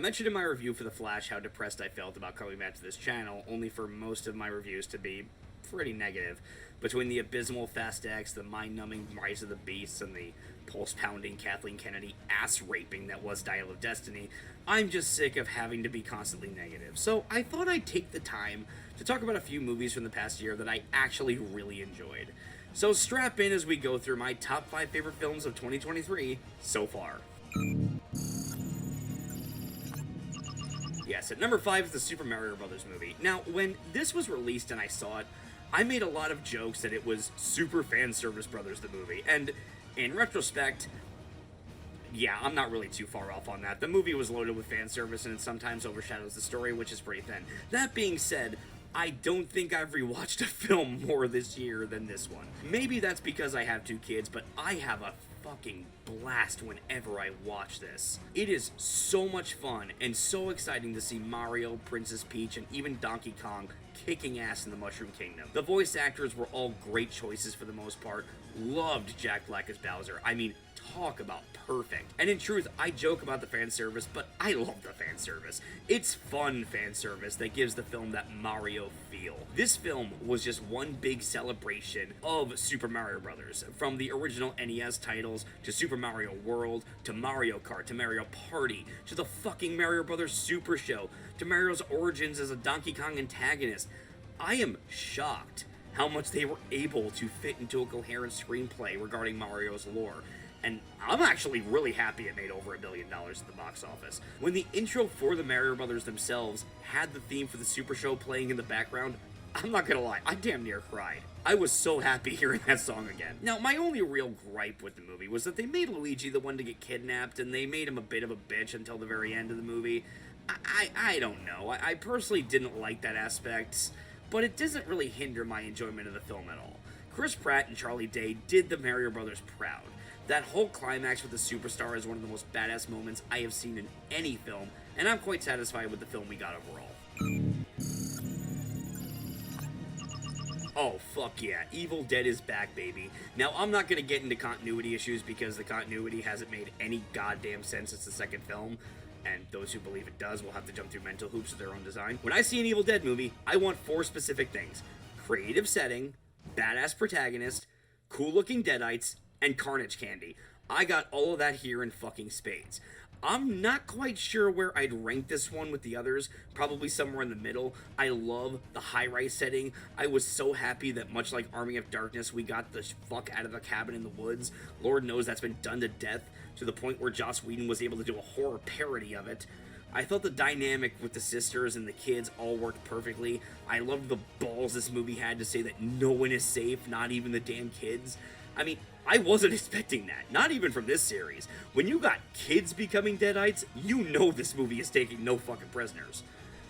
mentioned in my review for The Flash how depressed I felt about coming back to this channel, only for most of my reviews to be pretty negative. Between the abysmal Fast X, the mind-numbing Rise of the Beasts, and the pulse-pounding Kathleen Kennedy ass-raping that was Dial of Destiny, I'm just sick of having to be constantly negative. So I thought I'd take the time to talk about a few movies from the past year that I actually really enjoyed. So strap in as we go through my top 5 favorite films of 2023 so far. Yes, at number 5 is the Super Mario Bros. Movie. Now, when this was released and I saw it, I made a lot of jokes that it was Super Fan Service Brothers the movie, and in retrospect, yeah, I'm not really too far off on that. The movie was loaded with fan service and it sometimes overshadows the story, which is pretty thin. That being said, I don't think I've rewatched a film more this year than this one. Maybe that's because I have 2 kids, but I have a fucking blast whenever I watch this. It is so much fun and so exciting to see Mario, Princess Peach, and even Donkey Kong kicking ass in the Mushroom Kingdom. The voice actors were all great choices for the most part. Loved Jack Black as Bowser. I mean, talk about perfect. And in truth, I joke about the fan service, but I love the fan service. It's fun fan service that gives the film that Mario feel. This film was just one big celebration of Super Mario Bros. From the original NES titles, to Super Mario World, to Mario Kart, to Mario Party, to the fucking Mario Bros. Super Show, to Mario's origins as a Donkey Kong antagonist. I am shocked how much they were able to fit into a coherent screenplay regarding Mario's lore. And I'm actually really happy it made over $1 billion at the box office. When the intro for the Mario Brothers themselves had the theme for the Super Show playing in the background, I'm not gonna lie, I damn near cried. I was so happy hearing that song again. Now, my only real gripe with the movie was that they made Luigi the one to get kidnapped, and they made him a bit of a bitch until the very end of the movie. I don't know. I personally didn't like that aspect, but it doesn't really hinder my enjoyment of the film at all. Chris Pratt and Charlie Day did the Mario Brothers proud. That whole climax with the superstar is one of the most badass moments I have seen in any film, and I'm quite satisfied with the film we got overall. Oh, fuck yeah. Evil Dead is back, baby. Now, I'm not gonna get into continuity issues because the continuity hasn't made any goddamn sense since the second film, and those who believe it does will have to jump through mental hoops of their own design. When I see an Evil Dead movie, I want 4 specific things: creative setting, badass protagonist, cool-looking deadites, and carnage candy. I got all of that here in fucking spades. I'm not quite sure where I'd rank this one with the others, probably somewhere in the middle. I love the high-rise setting. I was so happy that much like Army of Darkness, we got the fuck out of the cabin in the woods. Lord knows that's been done to death, to the point where Joss Whedon was able to do a horror parody of it. I thought the dynamic with the sisters and the kids all worked perfectly. I loved the balls this movie had to say that no one is safe, not even the damn kids. I mean, I wasn't expecting that, not even from this series. When you got kids becoming deadites, you know this movie is taking no fucking prisoners.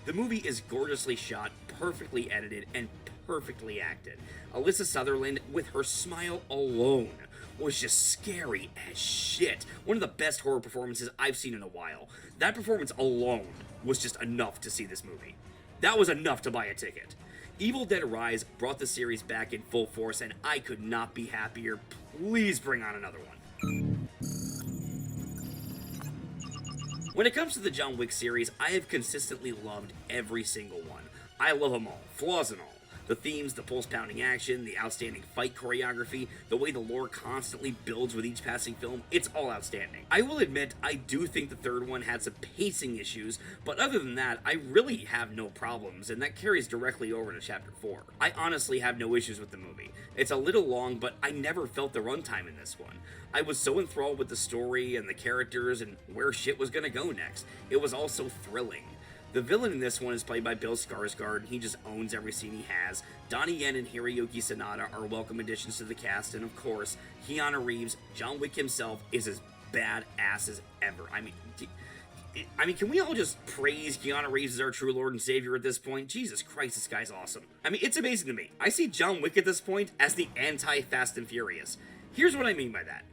The movie is gorgeously shot, perfectly edited, and perfectly acted. Alyssa Sutherland, with her smile alone, was just scary as shit. One of the best horror performances I've seen in a while. That performance alone was just enough to see this movie. That was enough to buy a ticket. Evil Dead Rise brought the series back in full force, and I could not be happier. Please bring on another one. When it comes to the John Wick series, I have consistently loved every single one. I love them all, flaws and all. The themes, the pulse-pounding action, the outstanding fight choreography, the way the lore constantly builds with each passing film, it's all outstanding. I will admit, I do think the third one had some pacing issues, but other than that, I really have no problems, and that carries directly over to Chapter 4. I honestly have no issues with the movie. It's a little long, but I never felt the runtime in this one. I was so enthralled with the story and the characters and where shit was gonna go next. It was all so thrilling. The villain in this one is played by Bill Skarsgård. He just owns every scene he has. Donnie Yen and Hiroyuki Sanada are welcome additions to the cast, and of course, Keanu Reeves, John Wick himself, is as badass as ever. I mean, can we all just praise Keanu Reeves as our true Lord and Savior at this point? Jesus Christ, this guy's awesome. I mean, it's amazing to me. I see John Wick at this point as the anti-Fast and Furious. Here's what I mean by that.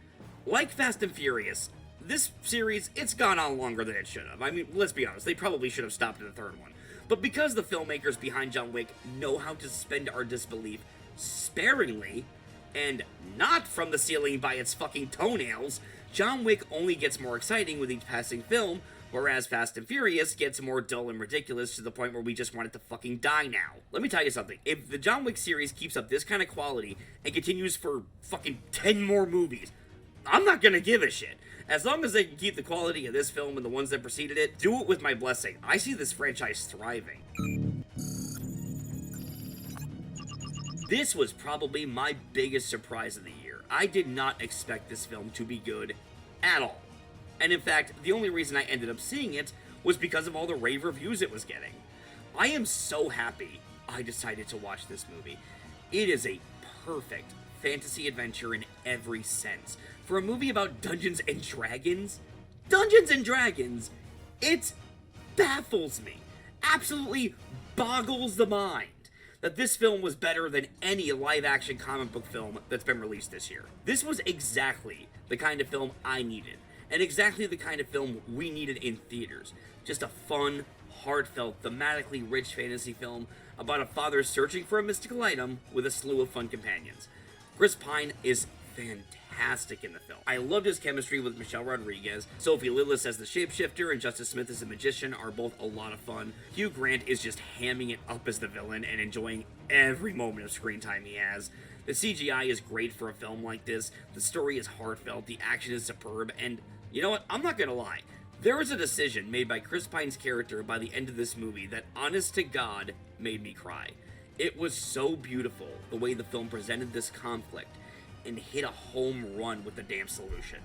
Like Fast and Furious, this series, it's gone on longer than it should have. I mean, let's be honest, they probably should have stopped at the third one. But because the filmmakers behind John Wick know how to suspend our disbelief sparingly, and not from the ceiling by its fucking toenails, John Wick only gets more exciting with each passing film, Whereas Fast and Furious gets more dull and ridiculous to the point where we just want it to fucking die now. Let me tell you something. If the John Wick series keeps up this kind of quality and continues for fucking 10 more movies, I'm not gonna give a shit. As long as they can keep the quality of this film and the ones that preceded it, do it with my blessing. I see this franchise thriving. This was probably my biggest surprise of the year. I did not expect this film to be good at all. And in fact, the only reason I ended up seeing it was because of all the rave reviews it was getting. I am so happy I decided to watch this movie. It is a perfect fantasy adventure in every sense. For a movie about Dungeons and Dragons, it baffles me, absolutely boggles the mind, that this film was better than any live-action comic book film that's been released this year. This was exactly the kind of film I needed, and exactly the kind of film we needed in theaters. Just a fun, heartfelt, thematically rich fantasy film about a father searching for a mystical item with a slew of fun companions. Chris Pine is fantastic in the film. I loved his chemistry with Michelle Rodriguez. Sophie Lillis as the shapeshifter and Justice Smith as the magician are both a lot of fun. Hugh Grant is just hamming it up as the villain and enjoying every moment of screen time he has. The CGI is great for a film like this. The story is heartfelt. The action is superb. And you know what? I'm not gonna lie. There was a decision made by Chris Pine's character by the end of this movie that, honest to God, made me cry. It was so beautiful the way the film presented this conflict and hit a home run with the damn solution.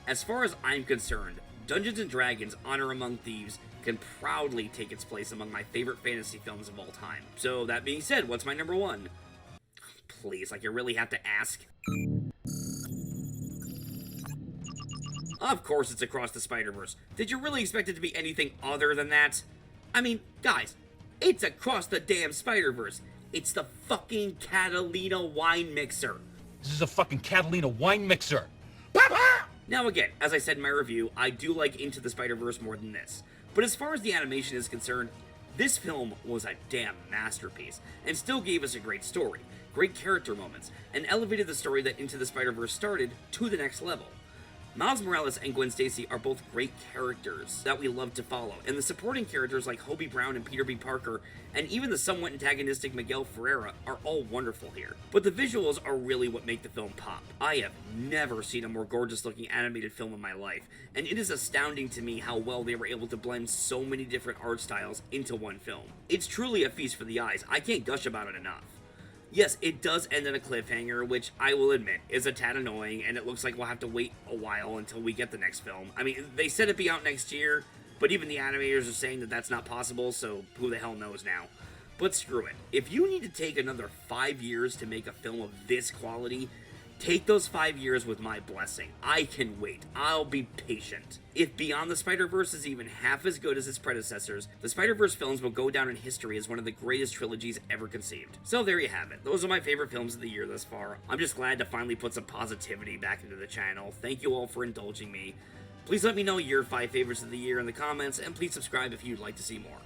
As far as I'm concerned, Dungeons & Dragons Honor Among Thieves can proudly take its place among my favorite fantasy films of all time. So that being said, what's my number one? Please, like you really have to ask? Of course it's Across the Spider-Verse. Did you really expect it to be anything other than that? I mean, guys, it's Across the damn Spider-Verse. It's the fucking Catalina wine mixer. This is a fucking Catalina wine mixer. Now again, as I said in my review, I do like Into the Spider-Verse more than this. But as far as the animation is concerned, this film was a damn masterpiece, and still gave us a great story, great character moments, and elevated the story that Into the Spider-Verse started to the next level. Miles Morales and Gwen Stacy are both great characters that we love to follow, and the supporting characters like Hobie Brown and Peter B. Parker, and even the somewhat antagonistic Miguel Ferreira are all wonderful here. But the visuals are really what make the film pop. I have never seen a more gorgeous looking animated film in my life, and it is astounding to me how well they were able to blend so many different art styles into one film. It's truly a feast for the eyes. I can't gush about it enough. Yes, it does end on a cliffhanger, which I will admit is a tad annoying, and it looks like we'll have to wait a while until we get the next film. I mean, they said it'd be out next year, but even the animators are saying that that's not possible, so who the hell knows now. But screw it. If you need to take another 5 years to make a film of this quality, take those 5 years with my blessing. I can wait. I'll be patient. If Beyond the Spider-Verse is even half as good as its predecessors, the Spider-Verse films will go down in history as one of the greatest trilogies ever conceived. So there you have it. Those are my favorite films of the year thus far. I'm just glad to finally put some positivity back into the channel. Thank you all for indulging me. Please let me know your 5 favorites of the year in the comments, and please subscribe if you'd like to see more.